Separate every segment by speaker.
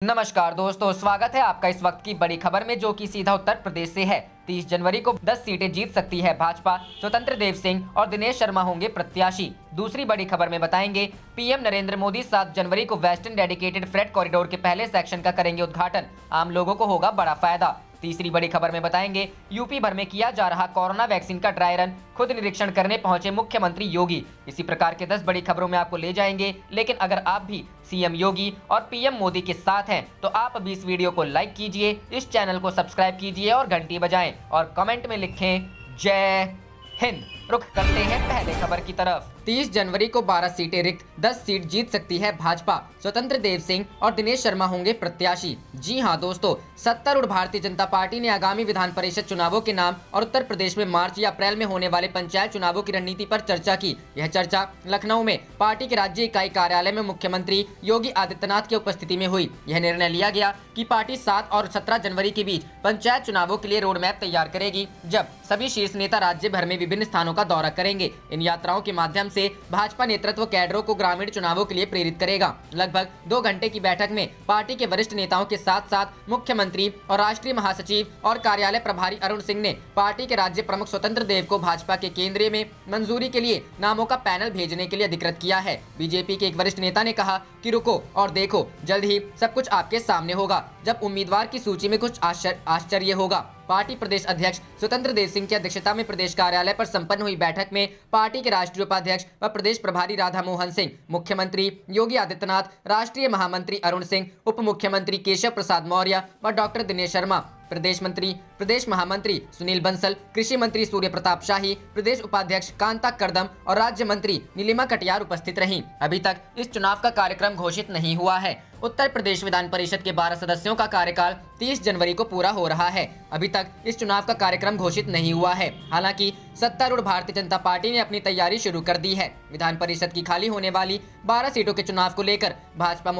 Speaker 1: नमस्कार दोस्तों, स्वागत है आपका इस वक्त की बड़ी खबर में, जो कि सीधा उत्तर प्रदेश से है। 30 जनवरी को 10 सीटें जीत सकती है भाजपा। स्वतंत्र देव सिंह और दिनेश शर्मा होंगे प्रत्याशी। दूसरी बड़ी खबर में बताएंगे, पीएम नरेंद्र मोदी 7 जनवरी को वेस्टर्न डेडिकेटेड फ्रेट कॉरिडोर के पहले सेक्शन का करेंगे उद्घाटन। आम लोगों को होगा बड़ा फायदा। तीसरी बड़ी खबर में बताएंगे, यूपी भर में किया जा रहा कोरोना वैक्सीन का ड्राई रन, खुद निरीक्षण करने पहुंचे मुख्यमंत्री योगी। इसी प्रकार के 10 बड़ी खबरों में आपको ले जाएंगे। लेकिन अगर आप भी सीएम योगी और पीएम मोदी के साथ हैं तो आप अभी इस वीडियो को लाइक कीजिए, इस चैनल को सब्सक्राइब कीजिए और घंटी बजाएं और कमेंट में लिखें जय हिंद। रुख करते हैं पहले खबर की तरफ। 30 जनवरी को 12 सीटें रिक्त, 10 सीट जीत सकती है भाजपा। स्वतंत्र देव सिंह और दिनेश शर्मा होंगे प्रत्याशी। जी हां दोस्तों, सत्तारूढ़ भारतीय जनता पार्टी ने आगामी विधान परिषद चुनावों के नाम और उत्तर प्रदेश में मार्च या अप्रैल में होने वाले पंचायत चुनावों की रणनीति पर चर्चा की। यह चर्चा लखनऊ में पार्टी के राज्य इकाई कार्यालय में मुख्यमंत्री योगी आदित्यनाथ की उपस्थिति में हुई। यह निर्णय लिया गया कि पार्टी 7 और 17 जनवरी के बीच पंचायत चुनावों के लिए रोड मैप तैयार करेगी, जब सभी शीर्ष नेता राज्य भर में विभिन्न स्थानों का दौरा करेंगे। इन यात्राओं के माध्यम से भाजपा नेतृत्व कैडरों को ग्रामीण चुनावों के लिए प्रेरित करेगा। लगभग 2 घंटे की बैठक में पार्टी के वरिष्ठ नेताओं के साथ साथ मुख्यमंत्री और राष्ट्रीय महासचिव और कार्यालय प्रभारी अरुण सिंह ने पार्टी के राज्य प्रमुख स्वतंत्र देव को भाजपा के केंद्रीय में मंजूरी के लिए नामों का पैनल भेजने के लिए अधिकृत किया है। बीजेपी के एक वरिष्ठ नेता ने कहा कि रुको और देखो, जल्द ही सब कुछ आपके सामने होगा, जब उम्मीदवार की सूची में कुछ आश्चर्य होगा। पार्टी प्रदेश अध्यक्ष स्वतंत्र देव सिंह की अध्यक्षता में प्रदेश कार्यालय पर संपन्न हुई बैठक में पार्टी के राष्ट्रीय उपाध्यक्ष व प्रदेश प्रभारी राधा मोहन सिंह, मुख्यमंत्री योगी आदित्यनाथ, राष्ट्रीय महामंत्री अरुण सिंह, उप मुख्यमंत्री केशव प्रसाद मौर्य व डॉक्टर दिनेश शर्मा, प्रदेश मंत्री, प्रदेश महामंत्री सुनील बंसल, कृषि मंत्री सूर्य प्रताप शाही, प्रदेश उपाध्यक्ष कांता करदम और राज्य मंत्री नीलिमा कटियार उपस्थित रहीं। अभी तक इस चुनाव का कार्यक्रम घोषित नहीं हुआ है। उत्तर प्रदेश विधान परिषद के 12 सदस्यों का कार्यकाल 30 जनवरी को पूरा हो रहा है। अभी तक इस चुनाव का कार्यक्रम घोषित नहीं हुआ है। हालांकि सत्तारूढ़ भारतीय जनता पार्टी ने अपनी तैयारी शुरू कर दी है। विधान परिषद की खाली होने वाली 12 सीटों के चुनाव को लेकर भाजपा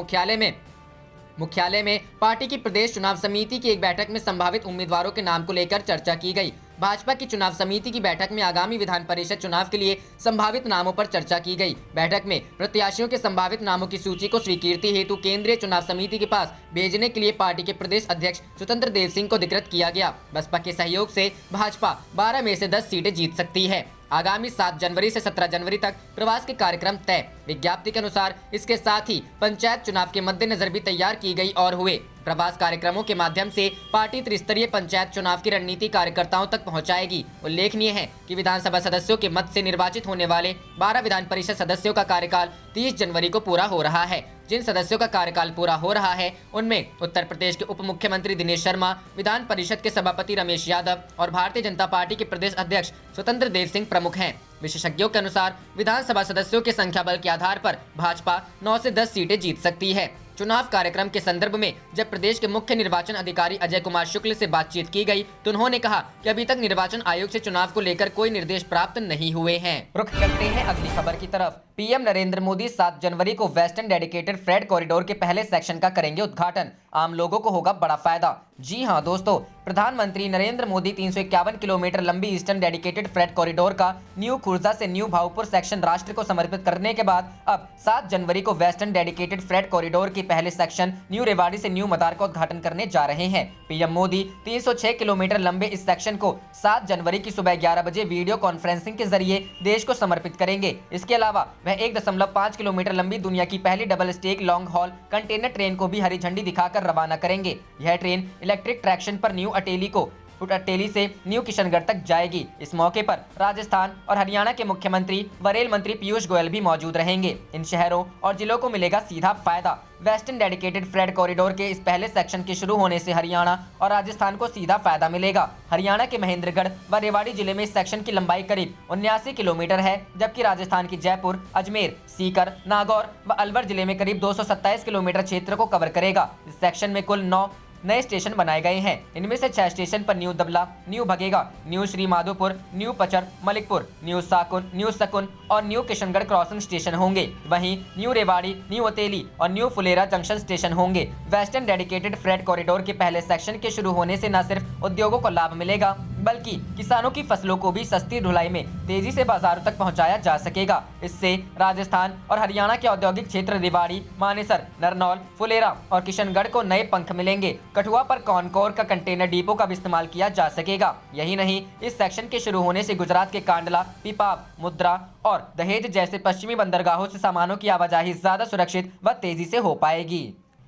Speaker 1: मुख्यालय में पार्टी की प्रदेश चुनाव समिति की एक बैठक में संभावित उम्मीदवारों के नाम को लेकर चर्चा की गई। भाजपा की चुनाव समिति की बैठक में आगामी विधान परिषद चुनाव के लिए संभावित नामों पर चर्चा की गई। बैठक में प्रत्याशियों के संभावित नामों की सूची को स्वीकृति हेतु केंद्रीय चुनाव समिति के पास भेजने के लिए पार्टी के प्रदेश अध्यक्ष स्वतंत्र देव सिंह को अधिकृत किया गया। बसपा के सहयोग से भाजपा 12 में से 10 सीटें जीत सकती है। आगामी 7 जनवरी से 17 जनवरी तक प्रवास के कार्यक्रम तय। विज्ञप्ति के अनुसार इसके साथ ही पंचायत चुनाव के मद्देनजर भी तैयार की गई और हुए प्रवास कार्यक्रमों के माध्यम से पार्टी त्रिस्तरीय पंचायत चुनाव की रणनीति कार्यकर्ताओं तक पहुंचाएगी। उल्लेखनीय है कि विधानसभा सदस्यों के मत से निर्वाचित होने वाले 12 विधान परिषद सदस्यों का कार्यकाल 30 जनवरी को पूरा हो रहा है। जिन सदस्यों का कार्यकाल पूरा हो रहा है उनमें उत्तर प्रदेश के उप मुख्यमंत्री दिनेश शर्मा, विधान परिषद के सभापति रमेश यादव और भारतीय जनता पार्टी के प्रदेश अध्यक्ष स्वतंत्र देव सिंह प्रमुख हैं। विशेषज्ञों के अनुसार विधानसभा सदस्यों के संख्या बल के आधार पर भाजपा 9 से 10 सीटें जीत सकती है। चुनाव कार्यक्रम के संदर्भ में जब प्रदेश के मुख्य निर्वाचन अधिकारी अजय कुमार शुक्ल से बातचीत की गई तो उन्होंने कहा कि अभी तक निर्वाचन आयोग से चुनाव को लेकर कोई निर्देश प्राप्त नहीं हुए हैं। रुख करते हैं अगली खबर की तरफ। पीएम नरेंद्र मोदी 7 जनवरी को वेस्टर्न डेडिकेटेड फ्रेट कॉरिडोर के पहले सेक्शन का करेंगे उद्घाटन। आम लोगों को होगा बड़ा फायदा। जी हां दोस्तों, प्रधानमंत्री नरेंद्र मोदी 351 किलोमीटर लंबी ईस्टर्न डेडिकेटेड फ्रेट कॉरिडोर का न्यू खुर्जा से न्यू भाऊपुर सेक्शन राष्ट्र को समर्पित करने के बाद अब 7 जनवरी को वेस्टर्न डेडिकेटेड फ्रेट कॉरिडोर के पहले सेक्शन न्यू रेवाड़ी से न्यू मदार का उद्घाटन करने जा रहे हैं। पीएम मोदी 306 किलोमीटर लंबे इस सेक्शन को 7 जनवरी की सुबह 11 बजे वीडियो कॉन्फ्रेंसिंग के जरिए देश को समर्पित करेंगे। इसके अलावा वह 1.5 किलोमीटर लंबी दुनिया की पहली double stack long haul container train को भी हरी झंडी दिखाकर रवाना करेंगे। यह ट्रेन इलेक्ट्रिक ट्रैक्शन पर न्यू अटेली से न्यू किशनगढ़ तक जाएगी। इस मौके पर राजस्थान और हरियाणा के मुख्यमंत्री व रेल मंत्री पीयूष गोयल भी मौजूद रहेंगे। इन शहरों और जिलों को मिलेगा सीधा फायदा। वेस्टर्न डेडिकेटेड फ्रेट कॉरिडोर के इस पहले सेक्शन के शुरू होने से हरियाणा और राजस्थान को सीधा फायदा मिलेगा। हरियाणा के महेंद्रगढ़ व रेवाड़ी जिले में इस सेक्शन की लंबाई करीब 79 किलोमीटर है, जबकि राजस्थान की जयपुर, अजमेर, सीकर, नागौर व अलवर जिले में करीब 227 किलोमीटर क्षेत्र को कवर करेगा। इस सेक्शन में कुल 9 नए स्टेशन बनाए गए हैं। इनमें से 6 स्टेशन पर new Dabla, new Bhagega, new Sri Madhopur, new Pachar, Malikpur, new सकुन और न्यू किशनगढ़ क्रॉसिंग स्टेशन होंगे। वहीं न्यू रेवाड़ी, न्यू अतेली और न्यू फुलेरा जंक्शन स्टेशन होंगे। वेस्टर्न डेडिकेटेड फ्रेट कॉरिडोर के पहले सेक्शन के शुरू होने से न सिर्फ उद्योगों को लाभ मिलेगा, बल्कि किसानों की फसलों को भी सस्ती ढुलाई में तेजी से बाजारों तक पहुंचाया जा सकेगा। इससे राजस्थान और हरियाणा के औद्योगिक क्षेत्र रेवाड़ी, मानेसर, नरनौल, फुलेरा और किशनगढ़ को नए पंख मिलेंगे। कठुआ पर कॉनकोर का कंटेनर डिपो का भी इस्तेमाल किया जा सकेगा। यही नहीं, इस सेक्शन के शुरू होने से गुजरात के कांडला, पिपाव, मुद्रा और दहेज जैसे पश्चिमी बंदरगाहों से सामानों की आवाजाही ज्यादा सुरक्षित व तेजी से हो पाएगी।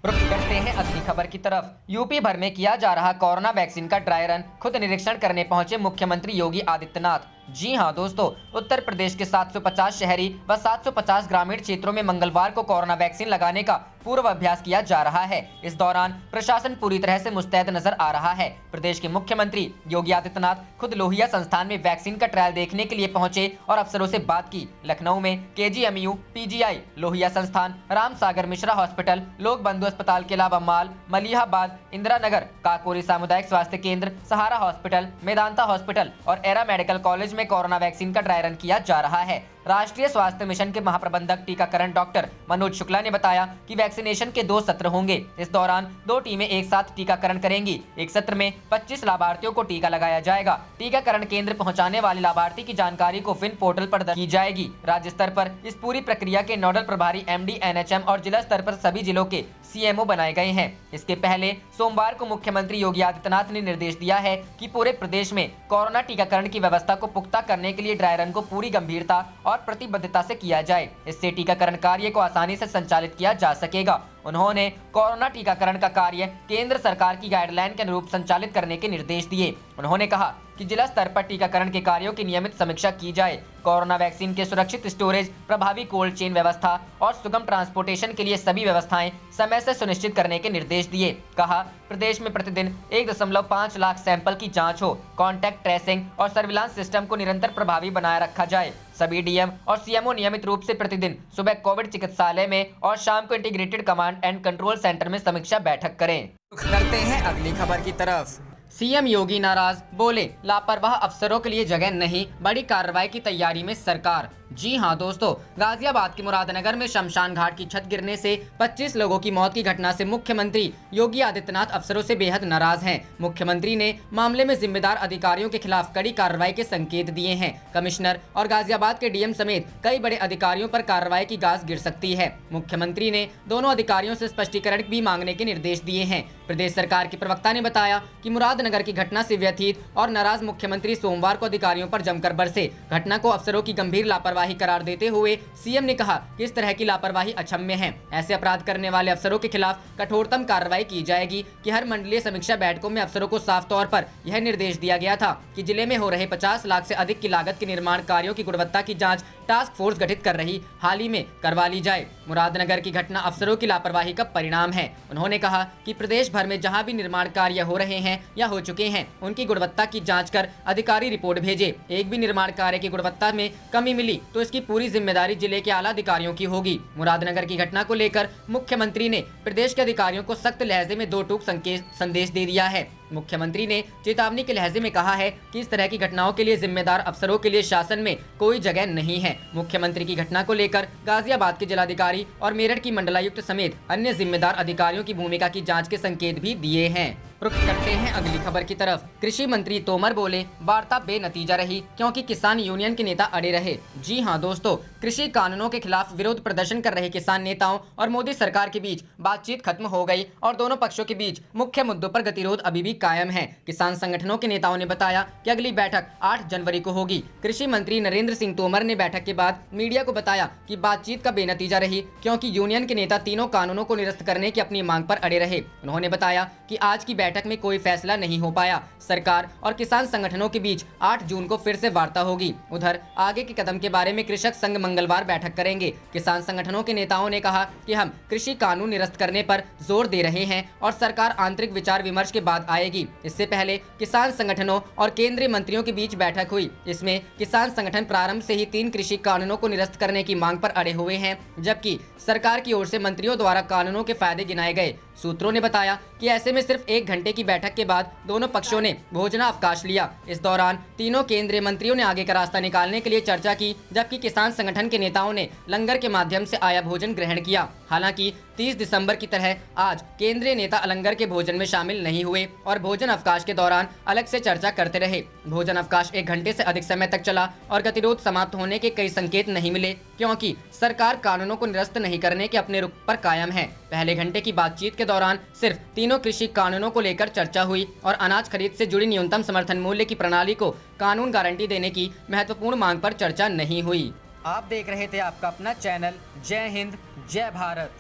Speaker 1: रुक करते हैं अगली खबर की तरफ। यूपी भर में किया जा रहा कोरोना वैक्सीन का ड्राई रन, खुद निरीक्षण करने पहुंचे मुख्यमंत्री योगी आदित्यनाथ। जी हां दोस्तों, उत्तर प्रदेश के 750 शहरी व 750 ग्रामीण क्षेत्रों में मंगलवार को कोरोना वैक्सीन लगाने का पूर्व अभ्यास किया जा रहा है। इस दौरान प्रशासन पूरी तरह से मुस्तैद नजर आ रहा है। प्रदेश के मुख्यमंत्री योगी आदित्यनाथ खुद लोहिया संस्थान में वैक्सीन का ट्रायल देखने के लिए पहुंचे और अफसरों से बात की। लखनऊ में KGMU, PGI, लोहिया संस्थान, राम सागर मिश्रा हॉस्पिटल, लोक बंधु अस्पताल के अलावा माल, मलिहाबाद, इंदिरा नगर, काकोरी सामुदायिक स्वास्थ्य केंद्र, सहारा हॉस्पिटल, मेदांता हॉस्पिटल और एरा मेडिकल कॉलेज में कोरोना वैक्सीन का ड्राई रन किया जा रहा है। राष्ट्रीय स्वास्थ्य मिशन के महाप्रबंधक टीकाकरण डॉक्टर मनोज शुक्ला ने बताया कि वैक्सीनेशन के 2 सत्र होंगे। इस दौरान 2 टीमें एक साथ टीकाकरण करेंगी। एक सत्र में 25 लाभार्थियों को टीका लगाया जाएगा। टीकाकरण केंद्र पहुंचाने वाले लाभार्थी की जानकारी को विन पोर्टल पर दर्ज की जाएगी। राज्य स्तर पर इस पूरी प्रक्रिया के नोडल प्रभारी MD NHM और जिला स्तर पर सभी जिलों के CMO बनाए गए हैं। इसके पहले सोमवार को मुख्यमंत्री योगी आदित्यनाथ ने निर्देश दिया है कि पूरे प्रदेश में कोरोना टीकाकरण की व्यवस्था को पुख्ता करने के लिए ड्राई रन को पूरी गंभीरता और प्रतिबद्धता से किया जाए। इससे टीकाकरण कार्य को आसानी से संचालित किया जा सकेगा। उन्होंने कोरोना टीकाकरण का कार्य केंद्र सरकार की गाइडलाइन के अनुरूप संचालित करने के निर्देश दिए। उन्होंने कहा कि जिला स्तर पर टीकाकरण के कार्यों की नियमित समीक्षा की जाए। कोरोना वैक्सीन के सुरक्षित स्टोरेज, प्रभावी कोल्ड चेन व्यवस्था और सुगम ट्रांसपोर्टेशन के लिए सभी व्यवस्थाएं समय से सुनिश्चित करने के निर्देश दिए। कहा, प्रदेश में प्रतिदिन 1.5 लाख सैंपल की जांच हो। कॉन्टैक्ट ट्रेसिंग और सर्विलांस सिस्टम को निरंतर प्रभावी बनाए रखा जाए। सभी DM और CMO नियमित रूप से प्रतिदिन सुबह कोविड चिकित्सालय में और शाम को integrated command and control centre में समीक्षा बैठक करें। करते हैं अगली खबर की तरफ। CM योगी नाराज, बोले लापरवाह अफसरों के लिए जगह नहीं, बड़ी कार्रवाई की तैयारी में सरकार। जी हां दोस्तों, गाजियाबाद के मुरादनगर में शमशान घाट की छत गिरने से 25 लोगों की मौत की घटना से मुख्यमंत्री योगी आदित्यनाथ अफसरों से बेहद नाराज हैं। मुख्यमंत्री ने मामले में जिम्मेदार अधिकारियों के खिलाफ कड़ी कार्रवाई के संकेत दिए हैं। कमिश्नर और गाजियाबाद के DM समेत कई बड़े अधिकारियों पर कार्रवाई की गाज गिर सकती है। मुख्यमंत्री ने दोनों अधिकारियों से स्पष्टीकरण भी मांगने के निर्देश दिए हैं। प्रदेश सरकार के प्रवक्ता ने बताया कि मुरादनगर की घटना से व्यथित और नाराज मुख्यमंत्री सोमवार को अधिकारियों पर जमकर बरसे। घटना को अफसरों की गंभीर लापरवाही करार देते हुए CM ने कहा कि इस तरह की लापरवाही अक्षम्य है। ऐसे अपराध करने वाले अफसरों के खिलाफ कठोरतम कार्रवाई की जाएगी। कि हर मंडलीय समीक्षा बैठकों में अफसरों को साफ तौर पर यह निर्देश दिया गया था कि जिले में हो रहे 50 लाख से अधिक की लागत के निर्माण कार्यों की गुणवत्ता की जांच टास्क फोर्स गठित कर रही हाल ही में करवा ली जाए। मुरादनगर की घटना अफसरों की लापरवाही का परिणाम है। उन्होंने कहा कि प्रदेश भर में जहां भी निर्माण कार्य हो रहे हैं या हो चुके हैं, उनकी गुणवत्ता की जांच कर अधिकारी रिपोर्ट भेजे। एक भी निर्माण कार्य की गुणवत्ता में कमी मिली तो इसकी पूरी जिम्मेदारी जिले के आला अधिकारियों की होगी। मुरादनगर की घटना को लेकर मुख्यमंत्री ने प्रदेश के अधिकारियों को सख्त लहजे में 2 टूक संदेश दे दिया है। मुख्यमंत्री ने चेतावनी के लहजे में कहा है कि इस तरह की घटनाओं के लिए जिम्मेदार अफसरों के लिए शासन में कोई जगह नहीं है। मुख्यमंत्री की घटना को लेकर गाजियाबाद के जिलाधिकारी और मेरठ की मंडलायुक्त समेत अन्य जिम्मेदार अधिकारियों की भूमिका की जांच के संकेत भी दिए हैं। रुख करते हैं अगली खबर की तरफ। कृषि मंत्री तोमर बोले वार्ता बेनतीजा रही क्योंकि किसान यूनियन के नेता अड़े रहे। जी हां दोस्तों, कृषि कानूनों के खिलाफ विरोध प्रदर्शन कर रहे किसान नेताओं और मोदी सरकार के बीच बातचीत खत्म हो गई और दोनों पक्षों के बीच मुख्य मुद्दों पर गतिरोध अभी भी कायम है। किसान संगठनों के नेताओं ने बताया कि अगली बैठक 8 जनवरी को होगी। कृषि मंत्री नरेंद्र सिंह तोमर ने बैठक के बाद मीडिया को बताया कि बातचीत का बेनतीजा रही क्योंकि यूनियन के नेता तीनों कानूनों को निरस्त करने की अपनी मांग पर अड़े रहे। उन्होंने बताया कि आज की बैठक में कोई फैसला नहीं हो पाया। सरकार और किसान संगठनों के बीच 8 जून को फिर से वार्ता होगी। उधर आगे के कदम के बारे में कृषक संघ मंगलवार बैठक करेंगे। किसान संगठनों के नेताओं ने कहा कि हम कृषि कानून निरस्त करने पर जोर दे रहे हैं और सरकार आंतरिक विचार विमर्श के बाद आएगी। इससे पहले किसान संगठनों और केंद्रीय मंत्रियों के बीच बैठक हुई। इसमें किसान संगठन प्रारंभ से ही 3 कृषि कानूनों को निरस्त करने की मांग पर अड़े हुए हैं, जबकि सरकार की ओर से मंत्रियों द्वारा कानूनों के फायदे गिनाए गए। सूत्रों ने बताया कि ऐसे में सिर्फ 1 घंटे की बैठक के बाद दोनों पक्षों ने भोजनावकाश लिया। इस दौरान तीनों केंद्रीय मंत्रियों ने आगे का रास्ता निकालने के लिए चर्चा की, जबकि किसान संगठन के नेताओं ने लंगर के माध्यम से आया भोजन ग्रहण किया। हालांकि 30 दिसंबर की तरह आज केंद्रीय नेता लंगर के भोजन में शामिल नहीं हुए और भोजन अवकाश के दौरान अलग से चर्चा करते रहे। भोजन अवकाश 1 घंटे से अधिक समय तक चला और गतिरोध समाप्त होने के कई संकेत नहीं मिले, क्योंकि सरकार कानूनों को निरस्त नहीं करने के अपने रुख पर कायम है। पहले घंटे की बातचीत के दौरान सिर्फ तीनों कृषि कानूनों को लेकर चर्चा हुई और अनाज खरीद से जुड़ी न्यूनतम समर्थन मूल्य की प्रणाली को कानून गारंटी देने की महत्वपूर्ण मांग पर चर्चा नहीं हुई। आप देख रहे थे आपका अपना चैनल जय हिंद जय भारत।